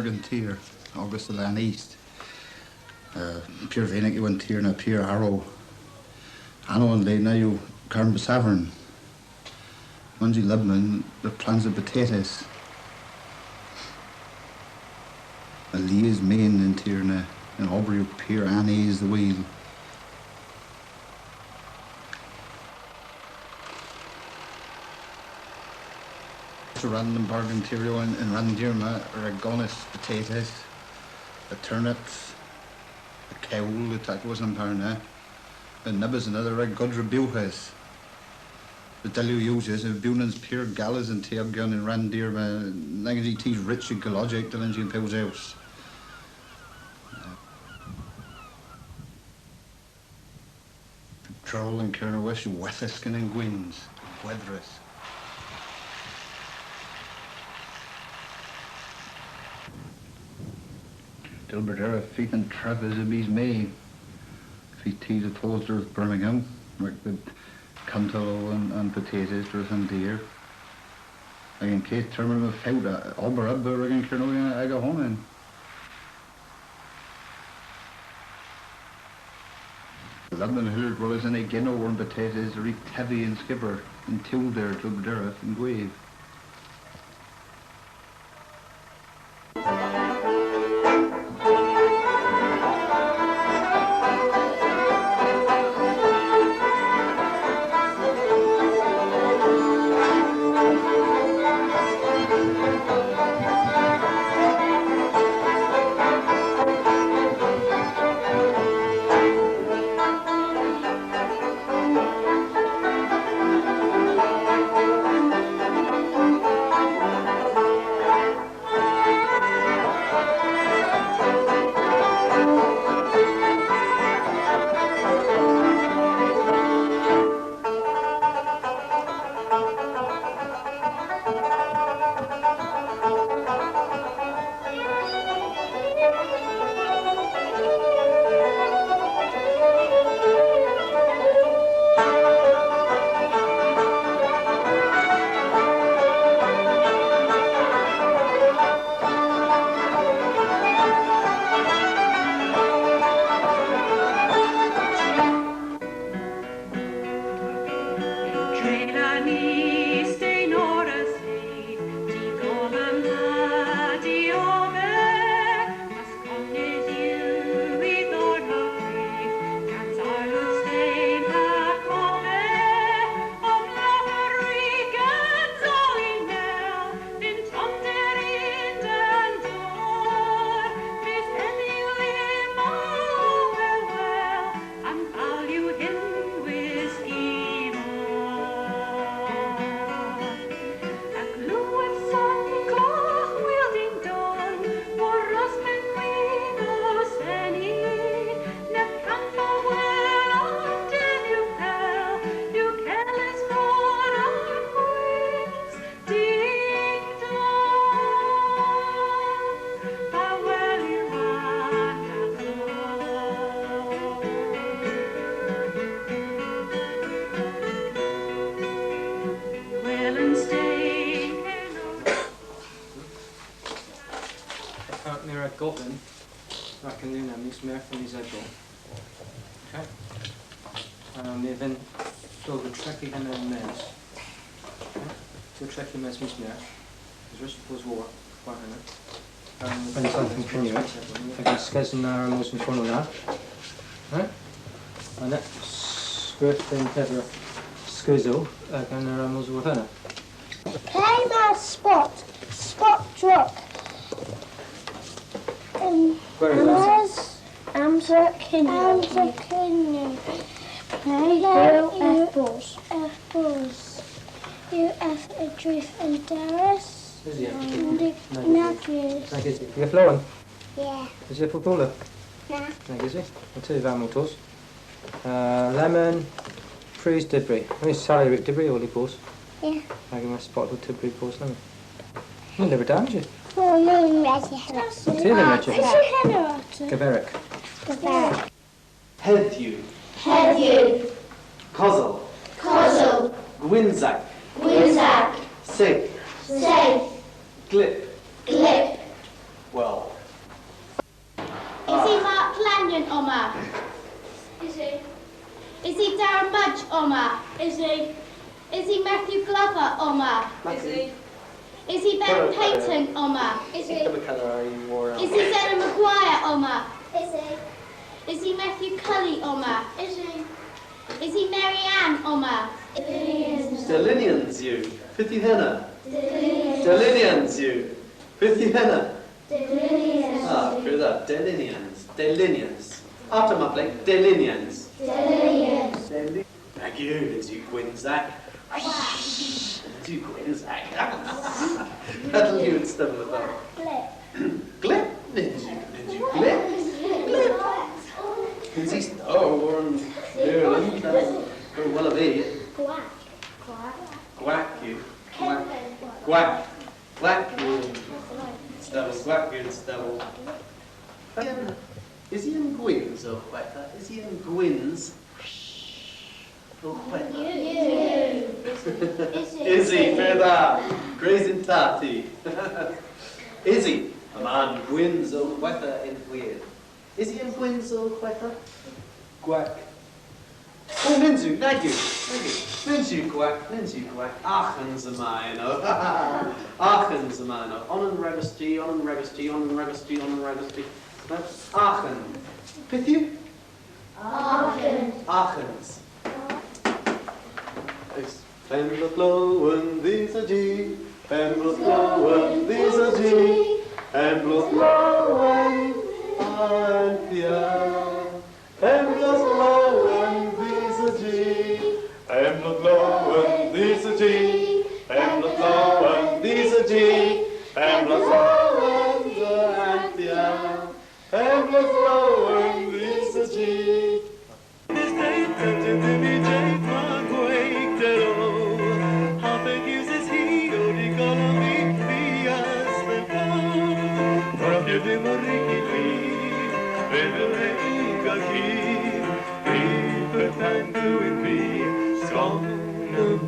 Bergen Tier, August the Land East. Pure Venik you went here na pure arrow. Anno and Lena you Carn Besavern. Mungie Lebanon, the plants of potatoes. A Lee is main in Tierna, and Aubrey pure Annie is the wheel. To random bargain Tirio and Randirma are a gonys potatoes, a turnips, a cowl, that wasn't parna, a nebes another a gudra bewhes. The Delio uses a bewnans pure gallas and Tion and Randirma, Nagaji teas rich and gologic, the Lynch and Pill's house. Troll and Kernow yeth-ma and gwres. Dilberdera feet and Travis of Mys Merh. Feet tea the toast of Birmingham, like the cantaloupe and potatoes for some deer. Again, case terminal of fouda, Alberabber again Kernow I go home in. London Hill was in a ynno and potatoes, reek tevy and skipper, and Tilder, Dilberdera and Gwave. Goblin, I can do now, Mys Merth and his eggle. Okay. Even so the trekkie and then mens. So trekkie mens Mys Merth. The rest was war, quite hannah. And something from you. I can sketch in there and most in front of that. Right? And that script and pepper squizzle, I can most with hannah. Play my spot drop. Where is that? Kennow. Apples. You have a drift and dres. Is he? Nebes. You're flowing? Yeah. Is he a footballer? Nah. Is he? I'll tell you about motors. Lemon, freeze debris. I mean, salary debris or pause. Yeah. I give my spot with debris pause, lemon. You'll never damage it. Oh, no, Reggie. Gernewek. Heddiw. Kozel. Gwynzak. Sig. Glip. Well. Is he Mark Lanyon, Oma? Is he? Is he Darren Mudge, Oma? Is he? Is he Matthew Glover, Oma? Is he? Is he Ben Payton, Oma? Is he? Is he Zena Maguire, Oma? Is he? Is he Matthew Cully, Oma? Is he? Is he Mary Ann, Oma? Is he? Delinians you. Fifty henna. Delinians you. Fifty henna. Ah, through that. Delinians. Delinians. After my plate, Delinians. Thank you, Lindsay Gwynzak. Lindsay Gwynzak. That'll you and stuff with that. Glip. Lindsay Glip. Glip. Lindsay Warren. Ireland. Very well of it. Quack. Quack you. Quack. Quack. Quack you. Stubble. Quack you and stubble. Is he in Gwyn's or whatever? Is he in Gwyn's? Or whatever? Is he? Fair that. Grazing tatty. Is he? A man Gwyn's or whatever in Gwyn. Is he in Gwyn's or whatever? Quack. Oh, Lindsay, thank you. Lindsay quack. Achens a mino. Achens a mino. On and registry. Aachen. Pithu? Aachens. Pembroke Lowen, these are G. Pembroke Lowen, these are G. Pembroke Lowen, Anthea. Pembroke Lowen, these are G. Pembroke Lowen, these are G. Pembroke Lowen, these are G. Pembroke Lowen, Anthea. Pembroke Lowen, these are G.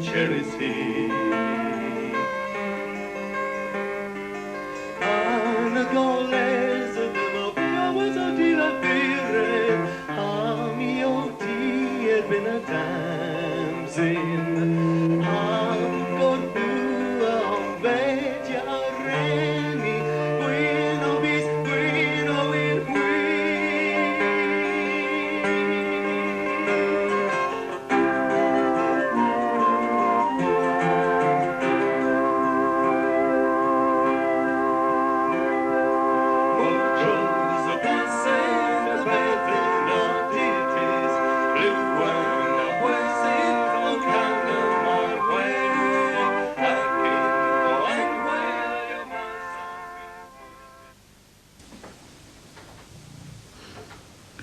Cherries he. Anna goles de was a deal bire. Amio ti been a damsel. Am gon bu on veja reni. Gweno bis gweno in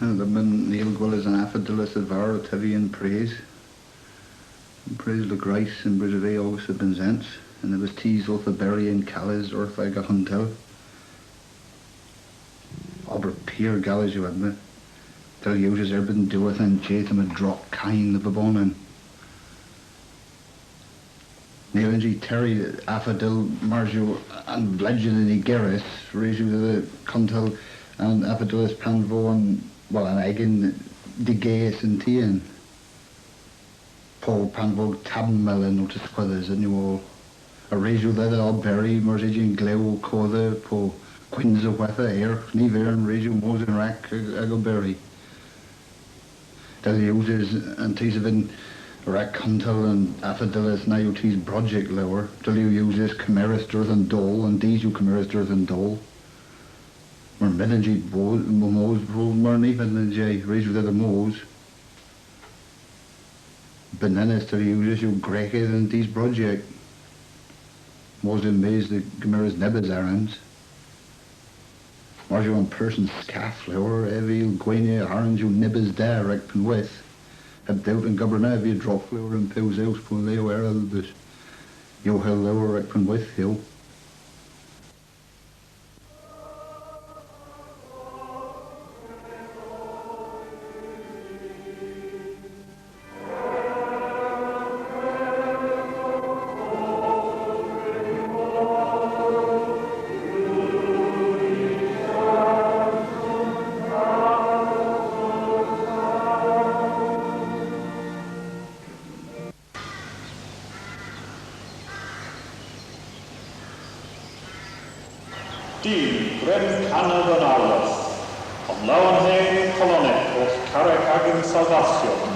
The men Neil Gwillas and Affadillas of Var, tevy and praise. And praise the grace and bridge of August had been zents, and there was teas off the berry and callas or like a huntel. Aber peer gallas you had me. Till uses er been doeth and J.M. a drop kind of a bonin. Neil and G. Terry, Affadil, Marjo, and Bledgen and the Gwres, raise you to the huntel, and Affadillas Panvo and well, an egg in the gays and tea Paul Panvo Tabmel and dysquedhes and you all a ratio that all berry, Mersage gwelow, cother, po quins of weather, air, never and ratio, mose and rack, I go berry. Del uses and teas of in rack huntel and Affadillas now you teas project lower, till you uses chimeras dirt and dole, and these you chimeras dirt and dole. Maar midden moos maar niet van de raise with the moos. Bananas to use you Greek in these project. Moos in maize the Gemiras nebes errands. Marjo on person scaff flower, evil gwenia orange you nebes there right pen with. Heb doubt and gubberna you drop flower and pills out for leo era but yo hell lower right pen with yo. Dyn, Gren Canad yn Arlas, am lawn hen colonec o'r carec ag yn salvacion.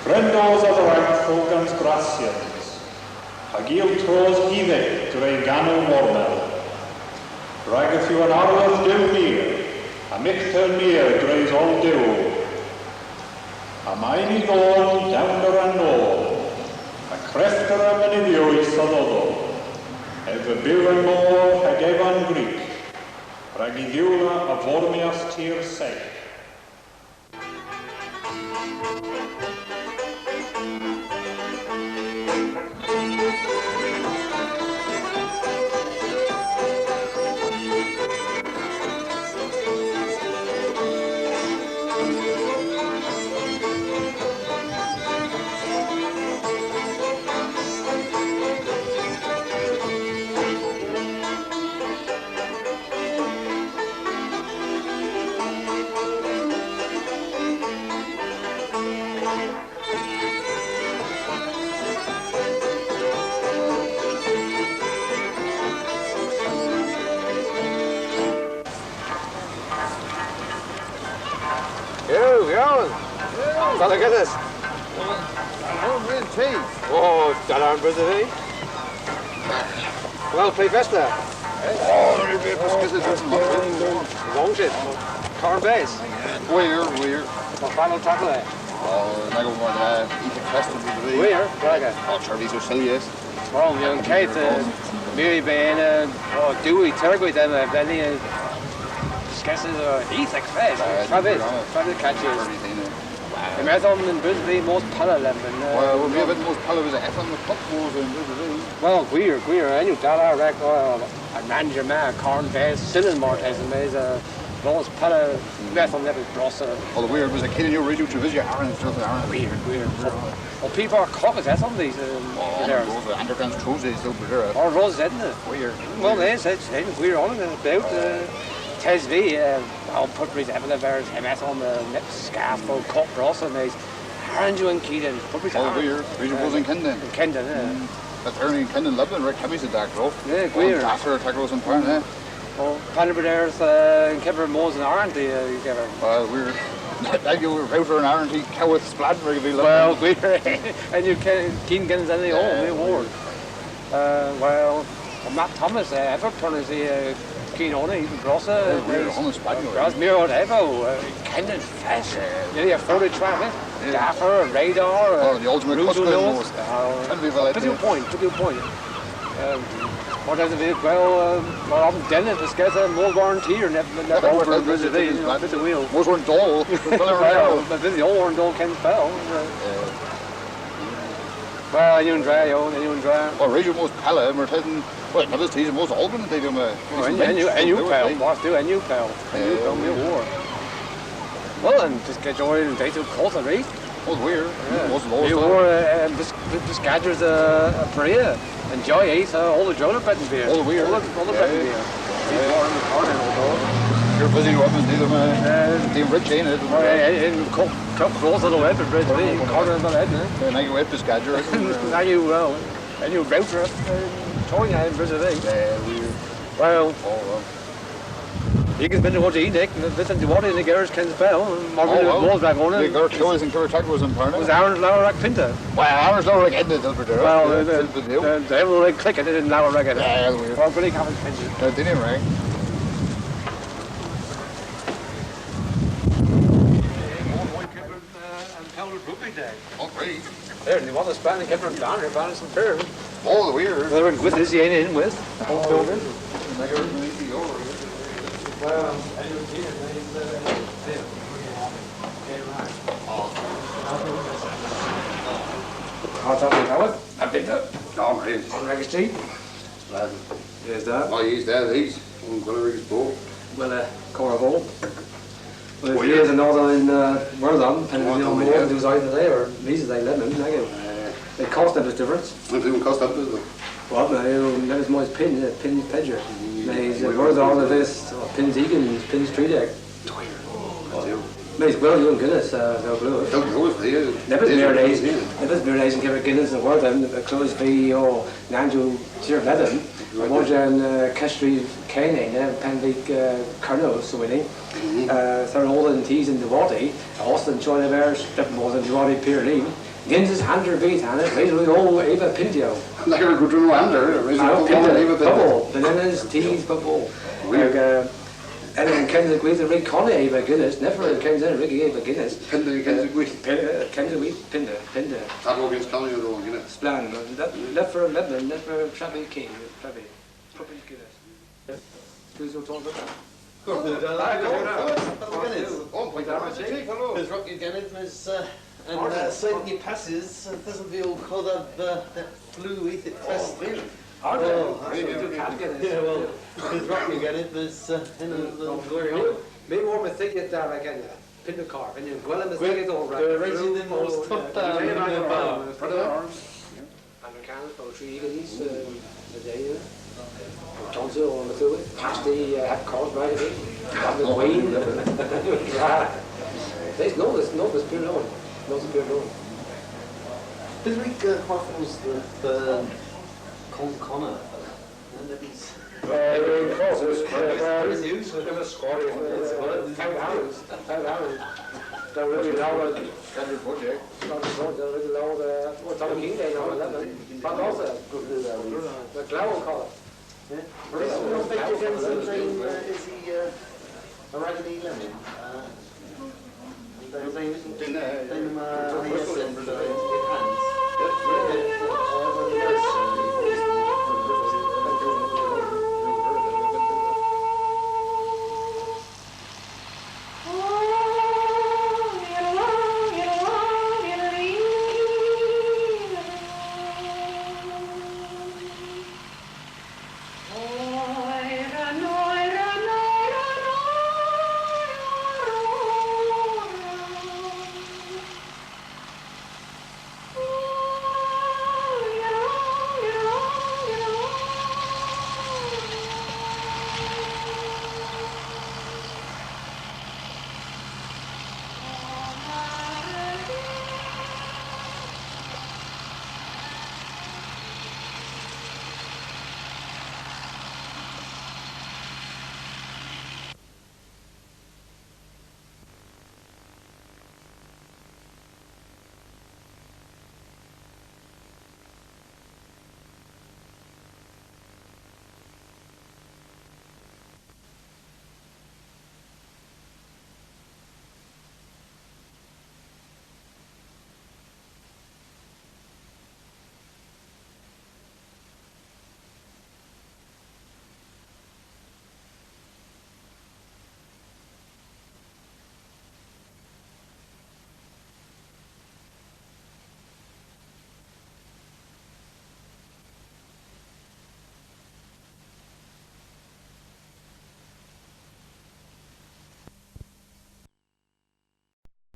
Brendos ad waith o gans gracians, ag il tros gifeg drwy ganw mormel. Rhaid yw yn arlas dyw mir, a micter mir drwy's ol dyw. A mae'n I ddôn dawnder a nôl, a crefter a mynyddiwys a ddodol. Ef y byw yn môr ag efan Grig, rhaid I ddiwla a formias tir seich. Gologow. Tea. Oh, dalar brother. Well, play Vesta. Oh, there is a Long shit. Corn base. Where? Well, final tackle. Oh, I go more than eat the festival today. Where? Braga. Oh, Charlie's so silly, yes. Well, young Kate, Mary Bain, oh, Dewey, Turgoy, them, Benny, Skesses, or Heath, like Fez. Travis catches. The marathon in Brisbane, most pala lemon. Well, we have it most pala was a half on the cup wars in Brisbane. Well, queer, I knew that, I manager man, corn base, Sillen Mortes, and there's a most pala marathon never brosser. Well, the weird was a kid in your radio to visit Aaron and stuff. Weird. Well, people are coppers, that's some of these. The underground trousers over there. Or roses, isn't it? Weird. Well, it's weird on it, about tevy, I'll put his evidence, MS on the next scarf or cup also, and he's Andrew and Keaton. Oh, weird. Region was in Kendon. Kendon, yeah. That's early in Kendon, Lebanon, right? Cammy's a dark rope. Yeah, weird. After Tackles and Parn, eh? Oh, Panabaders, and Kevin Moles and Arenty, Kevin. Well, weird. Like you were router and Arenty, Cowith Splat, regularly. Well, weird. And you Keaton Genn's any old, award. Well, Matt Thomas, Everton is the Keen on it, even Grosser, Grosmere, Evo, Kendon, Fest, nearly a 40 traffic, Gaffer, Radar, the ultimate Nose. Took your point. What does it be? Well, I'm Dennis, the Skessa, more guarantee, or never over the wheel. Most weren't dull. But then the old one don't can spell. Well, you and dry. Well, region most pala, we're heading. Well, another season most Albany they do and you pal, boss do, and you pal. And you pal me a war. Well, and just get joined and they do course of race. Oh, weird. You wore this gadget's a prayer. Enjoy Ace, all the Jonah betting beer. All the weird. All the betting beer. You're busy up and do them, Team Rich, ain't it? In Cup Cross on the web at Bridge League, corner on the head, eh? Now you whip this gadget. Now you, and you router towing in Bridge League. Yeah, weird. Well, you can spend the water Nick, and listen to water in the garage can spell, and Margaret balls back on it. The girl killers and Killer Tuck was in Parna. It was Aaron's Lower Rack Pinta. Well, Aaron's Lower Rack ended Dilbert. Well, they were like clicking it in Lower Rack. Yeah, that's weird. Or Billy Cavan's Pinta. No, didn't ring. Oh, great. There, and they want to span and kept them down here, found some fair. Oh, the weird. They were with this, he ain't in with. Well, I picked up. Oh, great. On Regis Street. There's that. Oh, he's there, he's on Gernewek's boat. Well, Cornwall. Well, if years and all in Wortham, and you know, more than was either there or these they lemon, they cost them a difference. What do you cost up, is it? Well, that was my pin, pin's pedger. Wortham of this, pins Egan, pins tree deck. Mas well, you and Guinness, they'll blue it. Don't know if they are. Nebes Merth and Kevin Guinness and Wortham, close fee or Nanju Tir Ledden, Mojan Kestry Kenny, Pengelly, Kernow, so we think. They're all in teas in the body. Austin, Johnny Bears, more than the body Pyrenean. Gins Hander beat and it, basically all Eva Pintio. Like a good Rwanda, Bubble, bananas, teas, bubble. And then Ken's with the Rick Connie Eva Guinness, never in Ken's and Ricky Eva Guinness. Pinder, Ken's with Pinder. That against Colony of the one, Guinness. Splan, left for Lebanon, left for Trappy King, Trappy. Proper Guinness. Who's going to talk about that? There's Rocky Gernewek, and certain your passes, doesn't feel called up that flu ethic test. Really? Yeah, well, there's Rocky Gernewek, there's Maybe more with ticket there again, pin the car, and you gwellow the ticket all right. they're raising them most top down in the bar. Americans, poetry, eagles, a day. Tonsil on the fluid, past the have cars right again. The Wayne. There's no spear on. No spear on. There's Rick Hoffman's the Connor. And nebes. They're really low. They're really low. What's on the King Day now? But also, the Gwelow colour. Is he a raggedy lemon?